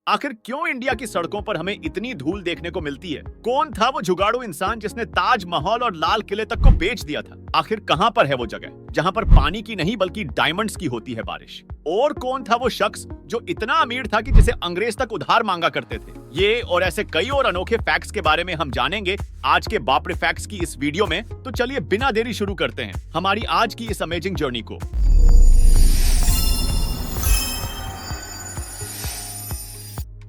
आखिर क्यों इंडिया की सड़कों पर हमें इतनी धूल देखने को मिलती है? कौन था वो जुगाड़ू इंसान जिसने ताजमहल और लाल किले तक को बेच दिया था? आखिर कहां पर है वो जगह जहां पर पानी की नहीं बल्कि डायमंड्स की होती है बारिश? और कौन था वो शख्स जो इतना अमीर था कि जिसे अंग्रेज तक उधार मांगा करते थे? ये और ऐसे कई और अनोखे फैक्ट्स के बारे में हम जानेंगे आज के बापरे फैक्ट्स की इस वीडियो में। तो चलिए बिना देरी शुरू करते हैं हमारी आज की इस अमेजिंग जर्नी को।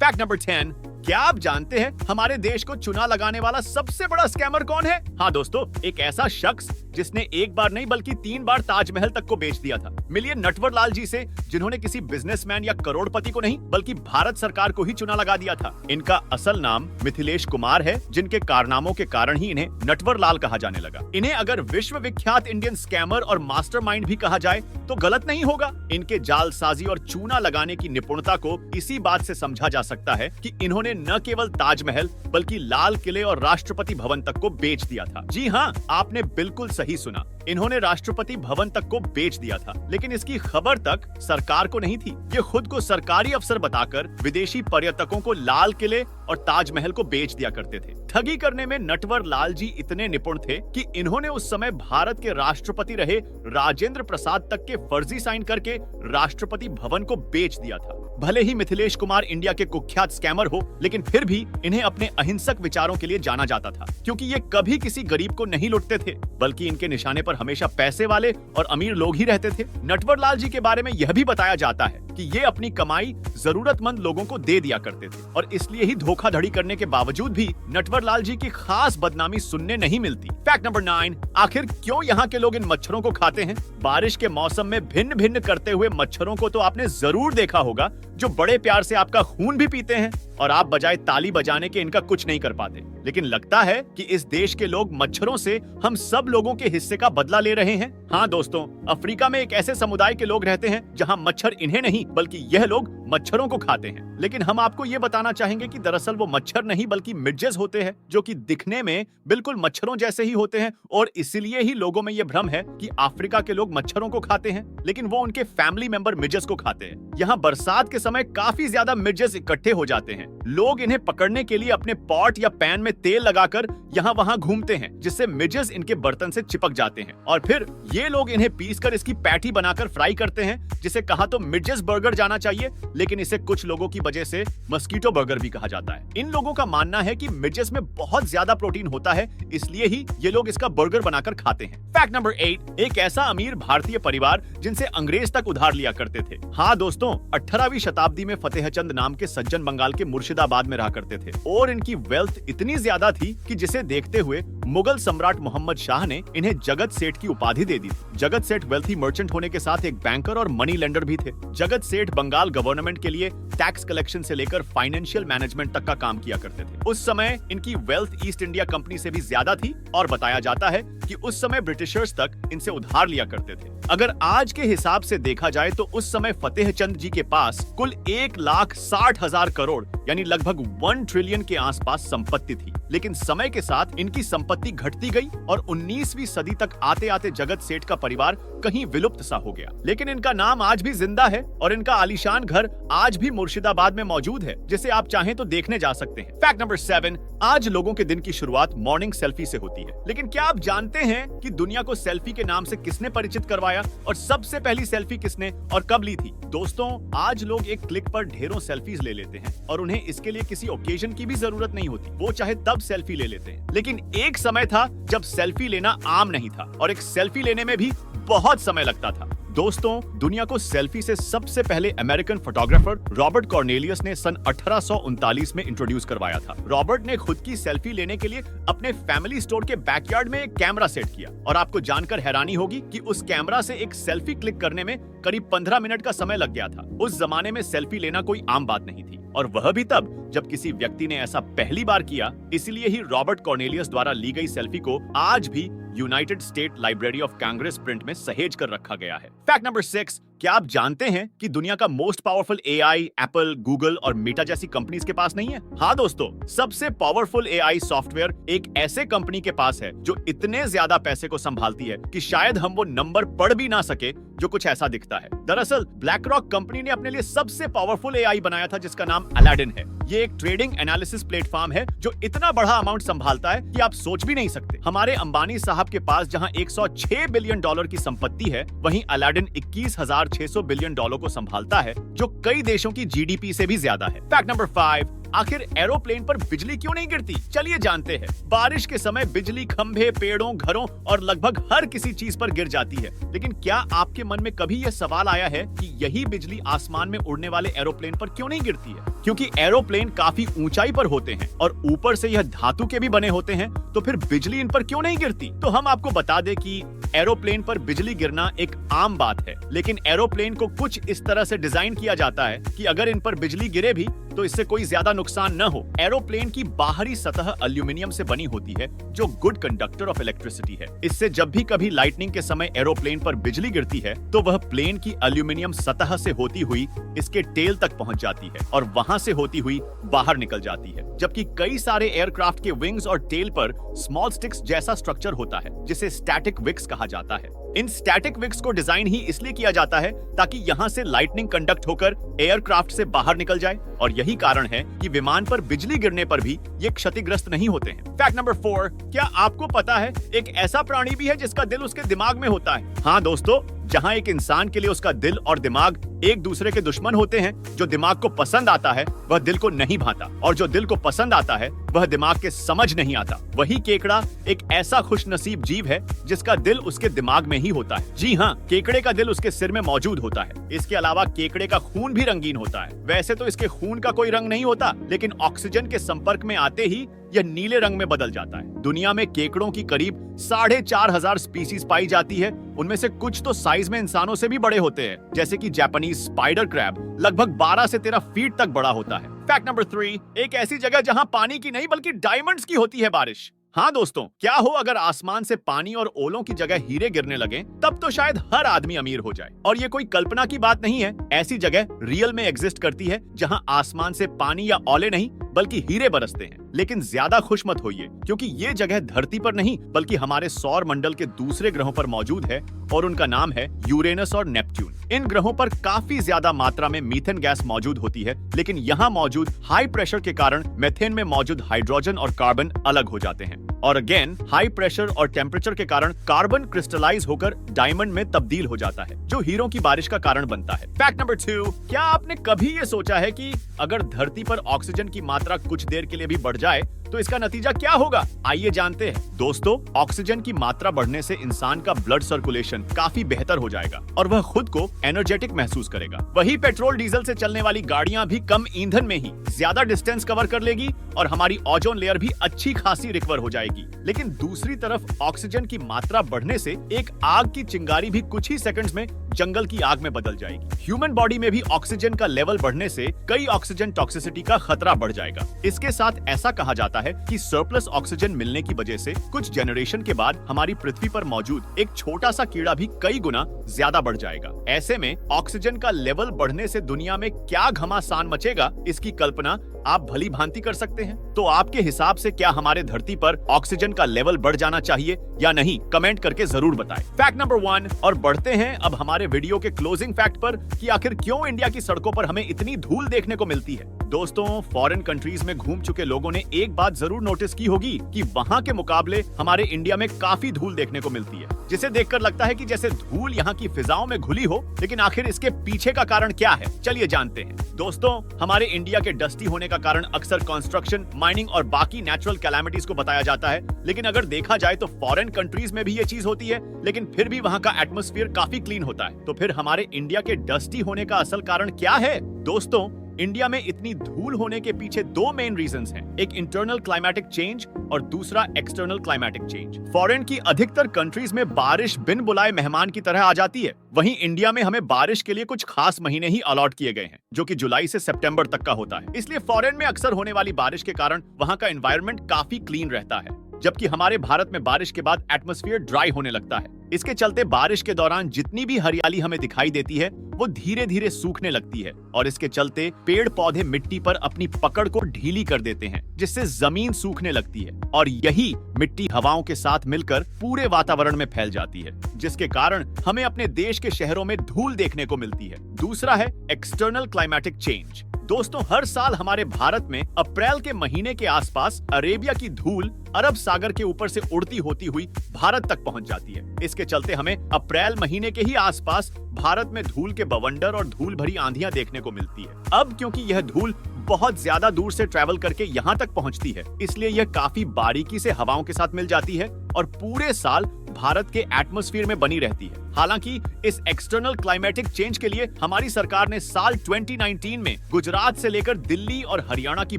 फैक्ट नंबर 10, क्या आप जानते हैं हमारे देश को चुना लगाने वाला सबसे बड़ा स्कैमर कौन है? हाँ दोस्तों, एक ऐसा शख्स जिसने एक बार नहीं बल्कि 3 बार ताजमहल तक को बेच दिया था। मिलिए नटवर लाल जी से, जिन्होंने किसी बिजनेसमैन या करोड़पति को नहीं बल्कि भारत सरकार को ही चुना लगा दिया था। इनका असल नाम मिथिलेश कुमार है, जिनके कारनामों के कारण ही इन्हें नटवर लाल कहा जाने लगा। इन्हें अगर विश्व विख्यात इंडियन स्कैमर और मास्टरमाइंड भी कहा जाए तो गलत नहीं होगा। इनके जालसाजी और चूना लगाने की निपुणता को इसी बात से समझा जा सकता है कि इन्होंने न केवल ताजमहल बल्कि लाल किले और राष्ट्रपति भवन तक को बेच दिया था। जी हाँ, आपने बिल्कुल सही सुना, इन्होंने राष्ट्रपति भवन तक को बेच दिया था। लेकिन इसकी खबर तक सरकार को नहीं थी। ये खुद को सरकारी अफसर बताकर विदेशी पर्यटकों को लाल किले और ताजमहल को बेच दिया करते थे। ठगी करने में नटवर लाल जी इतने निपुण थे कि इन्होंने उस समय भारत के राष्ट्रपति रहे राजेंद्र प्रसाद तक के फर्जी साइन करके राष्ट्रपति भवन को बेच दिया था। भले ही मिथिलेश कुमार इंडिया के कुख्यात स्कैमर हो, लेकिन फिर भी इन्हें अपने अहिंसक विचारों के लिए जाना जाता था, क्योंकि ये कभी किसी गरीब को नहीं लुटते थे, बल्कि इनके निशाने पर हमेशा पैसे वाले और अमीर लोग ही रहते थे। नटवर लाल जी के बारे में यह भी बताया जाता है कि ये अपनी कमाई जरूरतमंद लोगों को दे दिया करते थे, और इसलिए ही धोखाधड़ी करने के बावजूद भी नटवर लाल जी की खास बदनामी सुनने नहीं मिलती। फैक्ट नंबर 9, आखिर क्यों यहाँ के लोग इन मच्छरों को खाते हैं? बारिश के मौसम में भिन्न भिन्न करते हुए मच्छरों को तो आपने जरूर देखा होगा, जो बड़े प्यार से आपका खून भी पीते हैं, और आप बजाय ताली बजाने के इनका कुछ नहीं कर पाते। लेकिन लगता है कि इस देश के लोग मच्छरों से हम सब लोगों के हिस्से का बदला ले रहे हैं। हाँ दोस्तों, अफ्रीका में एक ऐसे समुदाय के लोग रहते हैं जहाँ मच्छर इन्हें नहीं बल्कि यह लोग मच्छरों को खाते हैं। लेकिन हम आपको ये बताना चाहेंगे कि दरअसल वो मच्छर नहीं बल्कि मिडजेस होते हैं, जो कि दिखने में बिल्कुल मच्छरों जैसे ही होते हैं, और इसीलिए ही लोगों में ये भ्रम है कि अफ्रीका के लोग मच्छरों को खाते हैं, लेकिन वो उनके फैमिली मेंबर मिडजेस को खाते हैं। यहाँ बरसात के समय काफी ज्यादा मिडजेस इकट्ठे हो जाते हैं। लोग इन्हें पकड़ने के लिए अपने पॉट या पैन में तेल लगाकर यहाँ वहाँ घूमते हैं, जिससे मिडजेस इनके बर्तन से चिपक जाते हैं, और फिर ये लोग इन्हें पीसकर इसकी पैटी बनाकर फ्राई करते हैं, जिसे कहा तो मिडजेस बर्गर जाना चाहिए, लेकिन इसे कुछ लोगों की वजह से मस्कीटो बर्गर भी कहा जाता है। इन लोगों का मानना है कि मिडजेस में बहुत ज्यादा प्रोटीन होता है, इसलिए ही ये लोग इसका बर्गर बनाकर खाते हैं। फैक्ट नंबर 8, एक ऐसा अमीर भारतीय परिवार जिनसे अंग्रेज तक उधार लिया करते थे। हाँ दोस्तों, 18वीं शताब्दी में फतेहचंद नाम के सज्जन बंगाल के मुर्शिदाबाद में रहा करते थे, और इनकी वेल्थ इतनी ज्यादा थी कि जिसे देखते हुए मुगल सम्राट मोहम्मद शाह ने इन्हें जगत सेठ की उपाधि दे दी। जगत सेठ वेल्थी मर्चेंट होने के साथ एक बैंकर और मनी लेंडर भी थे। जगत सेठ बंगाल गवर्नमेंट के लिए टैक्स कलेक्शन से लेकर फाइनेंशियल मैनेजमेंट तक का काम किया करते थे। उस समय इनकी वेल्थ ईस्ट इंडिया कंपनी से भी ज्यादा थी, और बताया जाता है कि उस समय ब्रिटिशर्स तक इनसे उधार लिया करते थे। अगर आज के हिसाब से देखा जाए तो उस समय फतेहचंद जी के पास कुल 1,60,000 करोड़ यानी लगभग 1 ट्रिलियन के आसपास संपत्ति थी। लेकिन समय के साथ इनकी संपत्ति घटती गई, और 19वीं सदी तक आते आते जगत सेठ का परिवार कहीं विलुप्त सा हो गया। लेकिन इनका नाम आज भी जिंदा है, और इनका आलीशान घर आज भी मुर्शिदाबाद में मौजूद है, जिसे आप चाहें तो देखने जा सकते हैं। फैक्ट नंबर 7, आज लोगों के दिन की शुरुआत मॉर्निंग सेल्फी से होती है। लेकिन क्या आप जानते हैं कि दुनिया को सेल्फी के नाम से किसने परिचित करवाया, और सबसे पहली सेल्फी किसने और कब ली थी? दोस्तों, आज लोग एक क्लिक पर ढेरों सेल्फीज ले लेते हैं, और उन्हें इसके लिए किसी ओकेजन की भी जरूरत नहीं होती। वो चाहे तब सेल्फी ले लेते हैं। लेकिन एक समय था जब सेल्फी लेना आम नहीं था, और एक सेल्फी लेने में भी बहुत समय लगता था। दोस्तों, दुनिया को सेल्फी से सबसे पहले अमेरिकन फोटोग्राफर रॉबर्ट कॉर्नेलियस ने सन 1839 में इंट्रोड्यूस करवाया था। रॉबर्ट ने खुद की सेल्फी लेने के लिए अपने फैमिली स्टोर के बैकयार्ड में एक कैमरा सेट किया, और आपको जानकर हैरानी होगी कि उस कैमरा से एक सेल्फी क्लिक करने में करीब 15 मिनट का समय लग गया था। उस जमाने में सेल्फी लेना कोई आम बात नहीं थी, और वह भी तब जब किसी व्यक्ति ने ऐसा पहली बार किया। इसलिए ही रॉबर्ट कॉर्नेलियस द्वारा ली गई सेल्फी को आज भी United state library of Congress print में सहेज कर रखा गया है। फैक्ट नंबर 6, क्या आप जानते हैं कि दुनिया का most powerful AI Apple, Google और मेटा जैसी कंपनीज के पास नहीं है? हाँ दोस्तों, सबसे पावरफुल एआई सॉफ्टवेयर एक ऐसे कंपनी के पास है जो इतने ज्यादा पैसे को संभालती है कि शायद हम वो नंबर पढ़ भी ना सके जो कुछ ऐसा दिखता है। दरअसल ब्लैक रॉक कंपनी ने अपने लिए सबसे पावरफुल एआई बनाया था जिसका नाम अलादीन है। ये एक ट्रेडिंग एनालिसिस प्लेटफॉर्म है जो इतना बड़ा अमाउंट संभालता है कि आप सोच भी नहीं सकते। हमारे अंबानी साहब के पास जहां 106 बिलियन डॉलर की संपत्ति है, वहीं अलादीन 21,600 बिलियन डॉलर को संभालता है, जो कई देशों की जीडीपी से भी ज्यादा है। फैक्ट नंबर 5, आखिर एरोप्लेन पर बिजली क्यों नहीं गिरती? चलिए जानते हैं। बारिश के समय बिजली खंभे, पेड़ों, घरों और लगभग हर किसी चीज पर गिर जाती है, लेकिन क्या आपके मन में कभी यह सवाल आया है कि यही बिजली आसमान में उड़ने वाले एरोप्लेन पर क्यों नहीं गिरती है? क्योंकि एरोप्लेन काफी ऊंचाई पर होते हैं और ऊपर से यह धातु के भी बने होते हैं, तो फिर बिजली इन पर क्यों नहीं गिरती? तो हम आपको बता दें कि एरोप्लेन पर बिजली गिरना एक आम बात है, लेकिन एरोप्लेन को कुछ इस तरह से डिजाइन किया जाता है कि अगर इन पर बिजली गिरे भी तो इससे कोई ज्यादा नुकसान न हो। एरोप्लेन की बाहरी सतह एल्यूमिनियम से बनी होती है जो गुड कंडक्टर ऑफ इलेक्ट्रिसिटी है। इससे जब भी कभी लाइटनिंग के समय एरोप्लेन पर बिजली गिरती है तो वह प्लेन की एल्यूमिनियम सतह से होती हुई इसके टेल तक पहुंच जाती है और वहां से होती हुई बाहर निकल जाती है। जबकि कई सारे एयरक्राफ्ट के विंग्स और टेल पर स्मॉल स्टिक्स जैसा स्ट्रक्चर होता है जिसे स्टैटिक विक्स कहा जाता है। इन स्टैटिक विक्स को डिजाइन ही इसलिए किया जाता है ताकि यहां से लाइटनिंग कंडक्ट होकर एयरक्राफ्ट से बाहर निकल जाए, और यही कारण है कि विमान पर बिजली गिरने पर भी ये क्षतिग्रस्त नहीं होते हैं। फैक्ट नंबर 4, क्या आपको पता है एक ऐसा प्राणी भी है जिसका दिल उसके दिमाग में होता है? हाँ दोस्तों, जहां एक इंसान के लिए उसका दिल और दिमाग एक दूसरे के दुश्मन होते हैं, जो दिमाग को पसंद आता है वह दिल को नहीं भाता, और जो दिल को पसंद आता है वह दिमाग के समझ नहीं आता। वही केकड़ा एक ऐसा खुशनसीब जीव है जिसका दिल उसके दिमाग में ही होता है। जी हाँ, केकड़े का दिल उसके सिर में मौजूद होता है। इसके अलावा केकड़े का खून भी रंगीन होता है। वैसे तो इसके खून का कोई रंग नहीं होता, लेकिन ऑक्सीजन के संपर्क में आते ही यह नीले रंग में बदल जाता है। दुनिया में केकड़ों की करीब 4,500 स्पीसीज पाई जाती है। उनमें से कुछ तो साइज में इंसानों से भी बड़े होते हैं, जैसे कि जापानीज स्पाइडर क्रैब लगभग 12 से 13 फीट तक बड़ा होता है। फैक्ट नंबर 3, एक ऐसी जगह जहां पानी की नहीं बल्कि डायमंड्स की होती है बारिश। हाँ दोस्तों, क्या हो अगर आसमान से पानी और ओलों की जगह हीरे गिरने लगे, तब तो शायद हर आदमी अमीर हो जाए। और ये कोई कल्पना की बात नहीं है, ऐसी जगह रियल में एग्जिस्ट करती है जहां आसमान से पानी या ओले नहीं बल्कि हीरे बरसते हैं। लेकिन ज्यादा खुश मत होइए, क्योंकि ये जगह धरती पर नहीं बल्कि हमारे सौर मंडल के दूसरे ग्रहों पर मौजूद है, और उनका नाम है यूरेनस और नेपट्यून। इन ग्रहों पर काफी ज्यादा मात्रा में मीथेन गैस मौजूद होती है, लेकिन यहाँ मौजूद हाई प्रेशर के कारण मीथेन में मौजूद हाइड्रोजन और कार्बन अलग हो जाते हैं, और अगेन हाई प्रेशर और टेम्परेचर के कारण कार्बन क्रिस्टलाइज होकर डायमंड में तब्दील हो जाता है, जो हीरों की बारिश का कारण बनता है। फैक्ट नंबर 2, क्या आपने कभी ये सोचा है कि अगर धरती पर ऑक्सीजन की मात्रा कुछ देर के लिए भी बढ़ जाए तो इसका नतीजा क्या होगा? आइए जानते हैं। दोस्तों, ऑक्सीजन की मात्रा बढ़ने से इंसान का ब्लड सर्कुलेशन काफी बेहतर हो जाएगा और वह खुद को एनर्जेटिक महसूस करेगा। वही पेट्रोल डीजल से चलने वाली गाड़ियां भी कम ईंधन में ही ज्यादा डिस्टेंस कवर कर लेगी और हमारी ओजोन लेयर भी अच्छी खासी रिकवर हो जाएगी। लेकिन दूसरी तरफ ऑक्सीजन की मात्रा बढ़ने से एक आग की चिंगारी भी कुछ ही सेकंड्स में जंगल की आग में बदल जाएगी। ह्यूमन बॉडी में भी ऑक्सीजन का लेवल बढ़ने से कई ऑक्सीजन टॉक्सिसिटी का खतरा बढ़ जाएगा। इसके साथ ऐसा कहा जाता है कि सरप्लस ऑक्सीजन मिलने की वजह से कुछ जनरेशन के बाद हमारी पृथ्वी पर मौजूद एक छोटा सा कीड़ा भी कई गुना ज्यादा बढ़ जाएगा। ऐसे में ऑक्सीजन का लेवल बढ़ने से दुनिया में क्या घमासान मचेगा, इसकी कल्पना आप भली भांति कर सकते हैं। तो आपके हिसाब से क्या हमारे धरती पर ऑक्सीजन का लेवल बढ़ जाना चाहिए या नहीं? कमेंट करके जरूर बताएं। फैक्ट नंबर 1, और बढ़ते हैं अब हमारे वीडियो के क्लोजिंग फैक्ट पर कि आखिर क्यों इंडिया की सड़कों पर हमें इतनी धूल देखने को मिलती है। दोस्तों, फॉरेन कंट्रीज में घूम चुके लोगों ने एक बात जरूर नोटिस की होगी कि वहां के मुकाबले हमारे इंडिया में काफी धूल देखने को मिलती है, जिसे देखकर लगता है कि जैसे धूल यहाँ की फिजाओं में घुली हो। लेकिन आखिर इसके पीछे का कारण क्या है, चलिए जानते हैं। दोस्तों, हमारे इंडिया के डस्टी होने का कारण अक्सर कंस्ट्रक्शन, माइनिंग और बाकी नेचुरल कैलामिटीज को बताया जाता है, लेकिन अगर देखा जाए तो फॉरेन कंट्रीज में भी ये चीज होती है, लेकिन फिर भी वहां का एटमॉस्फेयर काफी क्लीन होता है। तो फिर हमारे इंडिया के डस्टी होने का असल कारण क्या है? दोस्तों, इंडिया में इतनी धूल होने के पीछे दो मेन रीजंस हैं, एक इंटरनल क्लाइमेटिक चेंज और दूसरा एक्सटर्नल क्लाइमेटिक चेंज। फॉरेन की अधिकतर कंट्रीज में बारिश बिन बुलाए मेहमान की तरह आ जाती है, वहीं इंडिया में हमें बारिश के लिए कुछ खास महीने ही अलॉट किए गए हैं, जो कि जुलाई से सितंबर तक का होता है। इसलिए फॉरेन में अक्सर होने वाली बारिश के कारण वहां का एनवायरनमेंट काफी क्लीन रहता है। जबकि हमारे भारत में बारिश के बाद एटमॉस्फेयर ड्राई होने लगता है। इसके चलते बारिश के दौरान जितनी भी हरियाली हमें दिखाई देती है वो धीरे धीरे सूखने लगती है और इसके चलते पेड़ पौधे मिट्टी पर अपनी पकड़ को ढीली कर देते हैं, जिससे जमीन सूखने लगती है और यही मिट्टी हवाओं के साथ मिलकर पूरे वातावरण में फैल जाती है, जिसके कारण हमें अपने देश के शहरों में धूल देखने को मिलती है। दूसरा है एक्सटर्नल क्लाइमेटिक चेंज। दोस्तों, हर साल हमारे भारत में अप्रैल के महीने के आसपास अरेबिया की धूल अरब सागर के ऊपर से उड़ती होती हुई भारत तक पहुंच जाती है। इसके चलते हमें अप्रैल महीने के ही आसपास भारत में धूल के बवंडर और धूल भरी आंधियां देखने को मिलती है। अब क्योंकि यह धूल बहुत ज्यादा दूर से ट्रैवल करके यहाँ तक पहुंचती है, इसलिए यह काफी बारीकी से हवाओं के साथ मिल जाती है और पूरे साल भारत के एटमॉस्फेयर में बनी रहती है। हालांकि इस एक्सटर्नल क्लाइमेटिक चेंज के लिए हमारी सरकार ने साल 2019 में गुजरात से लेकर दिल्ली और हरियाणा की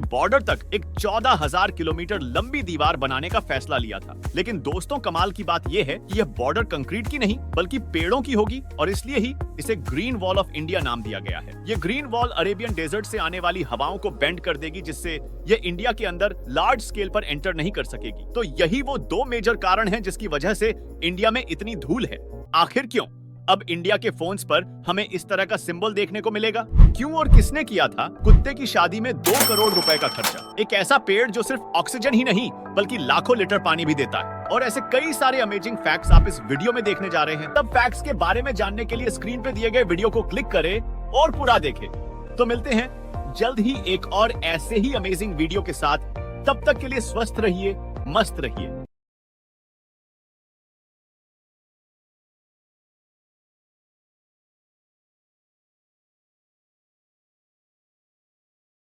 बॉर्डर तक एक 14,000 किलोमीटर लंबी दीवार बनाने का फैसला लिया था। लेकिन दोस्तों, कमाल की बात यह है कि यह बॉर्डर कंक्रीट की नहीं बल्कि पेड़ों की होगी और इसलिए ही इसे ग्रीन वॉल ऑफ इंडिया नाम दिया गया है। यह ग्रीन वॉल अरेबियन डेजर्ट से आने वाली हवाओं को बेंड कर देगी, जिससे यह इंडिया के अंदर लार्ज स्केल पर एंटर नहीं कर सकेगी। तो यही वो दो मेजर कारण हैं जिसकी वजह से इंडिया में इतनी धूल है। आखिर क्यों? अब इंडिया के फोन्स पर हमें इस तरह का सिंबल देखने को मिलेगा। क्यों और किसने किया था कुत्ते की शादी में 2 करोड़ रुपए का खर्चा? एक ऐसा पेड़ जो सिर्फ ऑक्सीजन ही नहीं बल्कि लाखों लीटर पानी भी देता है। और ऐसे कई सारे अमेजिंग फैक्ट्स आप इस वीडियो में देखने जा रहे हैं। तब फैक्ट्स के बारे में जानने के लिए स्क्रीन पे दिए गए वीडियो को क्लिक करें और पूरा देखें। तो मिलते हैं जल्द ही एक और ऐसे ही अमेजिंग वीडियो के साथ। तब तक के लिए स्वस्थ रहिए, मस्त रहिए।